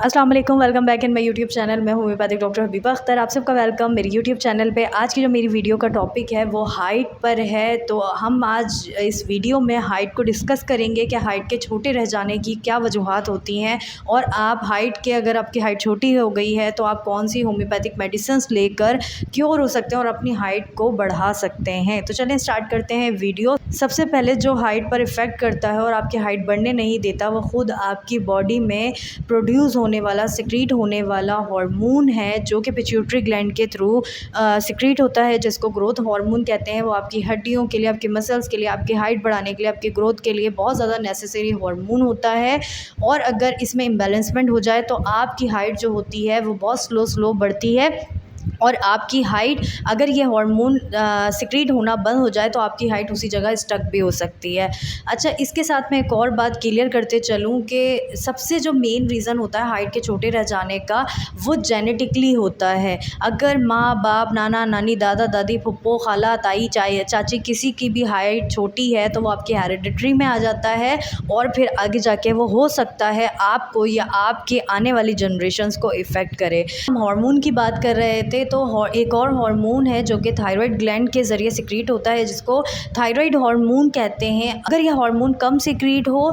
अस्सलाम वालेकुम, welcome back in my YouTube channel. मैं होम्योपैथिक डॉक्टर हबीबा अख्तर। आप सबका वेलकम मेरी यूट्यूब चैनल पे। आज की जो मेरी वीडियो का टॉपिक है वो हाइट पर है। तो हम आज इस वीडियो में हाइट को डिस्कस करेंगे कि हाइट के छोटे रह जाने की क्या वजूहात होती हैं, और आप हाइट के अगर आपकी हाइट छोटी हो गई है तो आप कौन सी होम्योपैथिक मेडिसिन्स लेकर क्योर हो सकते हैं और अपनी हाइट को बढ़ा सकते हैं। तो चलें स्टार्ट करते हैं वीडियो। सबसे पहले जो हाइट पर इफ़ेक्ट करता है और आपकी हाइट बढ़ने नहीं देता वो ख़ुद आपकी बॉडी में प्रोड्यूस होने वाला, सिक्रीट होने वाला हार्मोन है, जो कि पिट्यूटरी ग्लैंड के थ्रू सिक्रीट होता है, जिसको ग्रोथ हार्मोन कहते हैं। वो आपकी हड्डियों के लिए, आपकी मसल्स के लिए, आपकी हाइट बढ़ाने के लिए, आपकी ग्रोथ के लिए बहुत ज़्यादा नेसेसरी हार्मोन होता है। और अगर इसमें इम्बैलेंसमेंट हो जाए तो आपकी हाइट जो होती है वो बहुत स्लो बढ़ती है, और आपकी हाइट, अगर ये हार्मोन सिक्रीट होना बंद हो जाए तो आपकी हाइट उसी जगह स्टक भी हो सकती है। अच्छा, इसके साथ मैं एक और बात क्लियर करते चलूँ कि सबसे जो मेन रीज़न होता है हाइट के छोटे रह जाने का, वो जेनेटिकली होता है। अगर माँ बाप, नाना नानी, दादा दादी, फुप्पो, खाला, ताई, चाची किसी की भी हाइट छोटी है तो वो आपकी हेरिडिटरी में आ जाता है, और फिर आगे जाके वो हो सकता है आपको या आपके आने वाली जनरेशन्स को इफ़ेक्ट करे। हम हार्मोन की बात कर रहे थे, तो एक और हार्मोन है जो कि थायराइड ग्लैंड के ज़रिए सिक्रीट होता है, जिसको थायराइड हार्मोन कहते हैं। अगर ये हार्मोन कम सिक्रीट हो,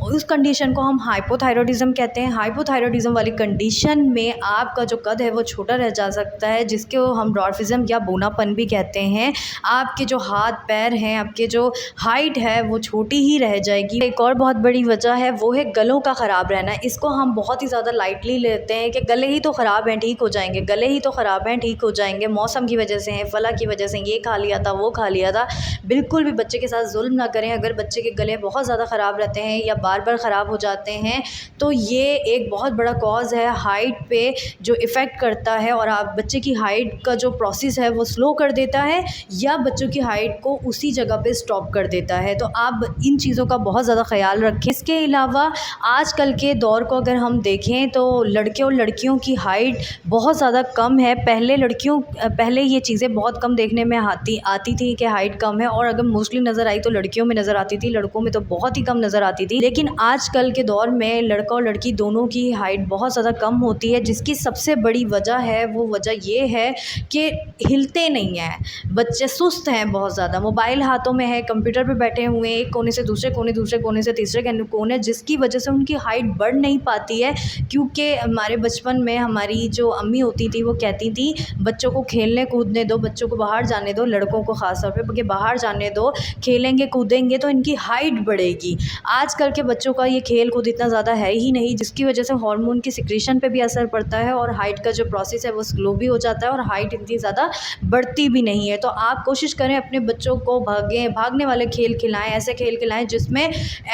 उस कंडीशन को हम हाइपोथायरॉयडिज्म कहते हैं। हाइपोथायरॉयडिज्म वाली कंडीशन में आपका जो कद है वो छोटा रह जा सकता है, जिसको हम ड्वार्फिज्म या बूनापन भी कहते हैं। आपके जो हाथ पैर हैं, आपके जो हाइट है वो छोटी ही रह जाएगी। एक और बहुत बड़ी वजह है वो है गलों का ख़राब रहना। इसको हम बहुत ही ज़्यादा लाइटली लेते हैं कि गले ही तो ख़राब हैं, ठीक हो जाएंगे, गले ही तो ख़राब हैं, ठीक हो जाएंगे, मौसम की वजह से हैं, फला की वजह से, ये खा लिया था, वो खा लिया था। बिल्कुल भी बच्चे के साथ जुल्म ना करें। अगर बच्चे के गले बहुत ज़्यादा ख़राब रहते हैं या बार बार ख़राब हो जाते हैं तो ये एक बहुत बड़ा कॉज़ है हाइट पे जो इफ़ेक्ट करता है, और आप बच्चे की हाइट का जो प्रोसेस है वो स्लो कर देता है या बच्चों की हाइट को उसी जगह पे स्टॉप कर देता है। तो आप इन चीज़ों का बहुत ज़्यादा ख्याल रखें। इसके अलावा आजकल के दौर को अगर हम देखें तो लड़के और लड़कियों की हाइट बहुत ज़्यादा कम है। पहले ये चीज़ें बहुत कम देखने में आती थी कि हाइट कम है, और अगर मोस्टली नज़र आई तो लड़कियों में नज़र आती थी, लड़कों में तो बहुत ही कम नज़र आती थी। लेकिन आजकल के दौर में लड़का और लड़की दोनों की हाइट बहुत ज़्यादा कम होती है, जिसकी सबसे बड़ी वजह है, वो वजह ये है कि हिलते नहीं हैं बच्चे, सुस्त हैं बहुत ज़्यादा, मोबाइल हाथों में है, कंप्यूटर पर बैठे हुए हैं, एक कोने से दूसरे कोने, दूसरे कोने से तीसरे कोने, जिसकी वजह से उनकी हाइट बढ़ नहीं पाती है। क्योंकि हमारे बचपन में हमारी जो अम्मी होती थी वो कहती थी बच्चों को खेलने कूदने दो, बच्चों को बाहर जाने दो, लड़कों को ख़ास तौर पे कि बाहर जाने दो, खेलेंगे कूदेंगे तो इनकी हाइट बढ़ेगी। आजकल के बच्चों का ये खेल कूद इतना ज़्यादा है ही नहीं, जिसकी वजह से हार्मोन की सिक्रीशन पे भी असर पड़ता है, और हाइट का जो प्रोसेस है वो स्लो भी हो जाता है, और हाइट इतनी ज़्यादा बढ़ती भी नहीं है। तो आप कोशिश करें अपने बच्चों को भागने वाले खेल खिलाएँ, ऐसे खेल खिलाएँ जिसमें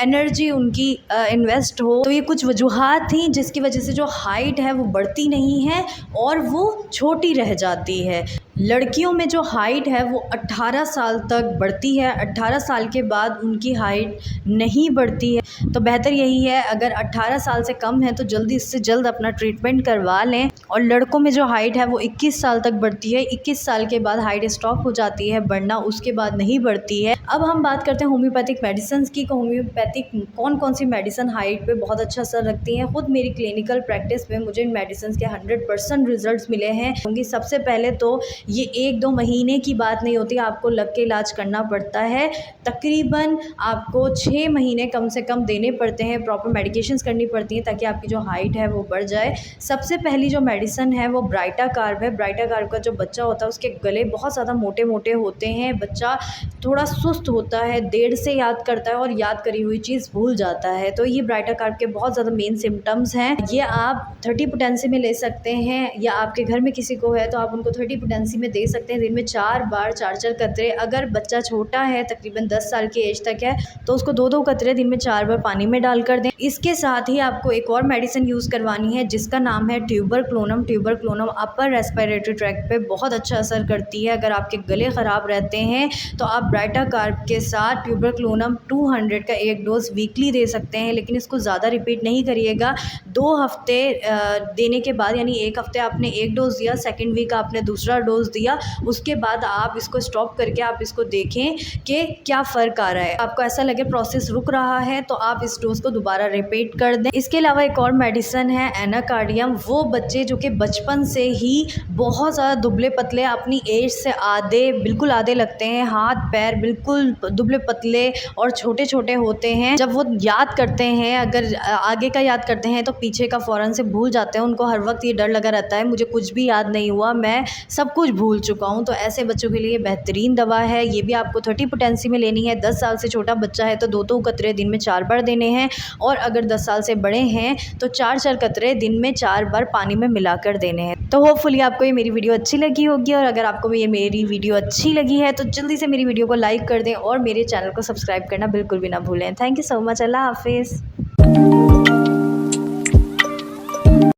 एनर्जी उनकी इन्वेस्ट हो। तो ये कुछ वजूहात थी जिसकी वजह से जो हाइट है वो बढ़ती नहीं है और वो छोटी रह जाती है। लड़कियों में जो हाइट है वो 18 साल तक बढ़ती है, 18 साल के बाद उनकी हाइट नहीं बढ़ती है। तो बेहतर यही है, अगर 18 साल से कम है तो जल्दी इससे जल्द अपना ट्रीटमेंट करवा लें। और लड़कों में जो हाइट है वो 21 साल तक बढ़ती है, 21 साल के बाद हाइट स्टॉप हो जाती है बढ़ना, उसके बाद नहीं बढ़ती है। अब हम बात करते हैं होम्योपैथिक मेडिसिन की। होम्योपैथिक कौन कौन सी मेडिसिन हाइट पे बहुत अच्छा असर रखती हैं। खुद मेरी क्लिनिकल प्रैक्टिस में मुझे इन मेडिसिन के 100% रिजल्ट्स मिले हैं। सबसे पहले तो ये 1-2 महीने की बात नहीं होती, आपको लग के इलाज करना पड़ता है। तकरीबन आपको 6 महीने कम से कम देने पड़ते हैं, प्रॉपर मेडिकेशंस करनी पड़ती हैं ताकि आपकी जो हाइट है वो बढ़ जाए। सबसे पहली जो मेडिसिन है वो ब्राइटा कार्ब है। ब्राइटा कार्ब का जो बच्चा होता है उसके गले बहुत ज़्यादा मोटे मोटे होते हैं, बच्चा थोड़ा सुस्त होता है, देर से याद करता है और याद करी हुई चीज़ भूल जाता है। तो ये ब्राइटा कार्ब के बहुत ज़्यादा मेन सिम्टम्स हैं। ये आप 30 पोटेंसी में ले सकते हैं, या आपके घर में किसी को है तो आप उनको 30 पोटेंसी में दे सकते हैं। दिन में 4 बार 4-4 कतरे। अगर बच्चा छोटा है, तकरीबन 10 साल की एज तक है, तो उसको 2-2 कतरे दिन में 4 बार पानी में डालकर दें। इसके साथ ही आपको एक और मेडिसिन यूज़ करवानी है जिसका नाम है ट्यूबरक्लोनम। ट्यूबरक्लोनम अपर रेस्पिरेटरी ट्रैक्ट पे बहुत अच्छा असर करती है। अगर आपके गले ख़राब रहते हैं तो आप ब्राइटा कार्ब के साथ ट्यूबरक्लोनम 200 का एक डोज़ वीकली दे सकते हैं, लेकिन इसको ज़्यादा रिपीट नहीं करिएगा। 2 हफ्ते देने के बाद, यानी 1 हफ्ते आपने एक डोज़ दिया, सेकेंड वीक आपने दूसरा डोज़ डोज दिया, उसके बाद आप इसको स्टॉप करके आप इसको देखें कि क्या फ़र्क आ रहा है। आपको ऐसा लगे प्रोसेस रुक रहा है तो आप इस डोज को दोबारा रिपीट कर दें। इसके अलावा एक और मेडिसिन है एनाकार्डियम। वो बच्चे जो कि बचपन से ही बहुत ज़्यादा दुबले पतले, अपनी एज से बिल्कुल आधे लगते हैं, हाथ पैर बिल्कुल दुबले पतले और छोटे छोटे होते हैं। जब वो याद करते हैं, अगर आगे का याद करते हैं तो पीछे का फ़ौरन से भूल जाते हैं। उनको हर वक्त ये डर लगा रहता है मुझे कुछ भी याद नहीं हुआ, मैं सब कुछ भूल चुका हूँ। तो ऐसे बच्चों के लिए बेहतरीन दवा है। ये भी आपको 30 पोटेंसी में लेनी है। 10 साल से छोटा बच्चा है तो 2-2 कतरे दिन में 4 बार देने हैं, और अगर 10 साल से बड़े हैं तो 4-4 कतरे दिन में 4 बार पानी में मिलाकर देने हैं। तो होपफुली आपको ये मेरी वीडियो अच्छी लगी होगी, और अगर आपको ये मेरी वीडियो अच्छी लगी है तो जल्दी से मेरी वीडियो को लाइक कर दें और मेरे चैनल को सब्सक्राइब करना बिल्कुल भी ना भूलें। Thank you so much. अल्लाह हाफिज़।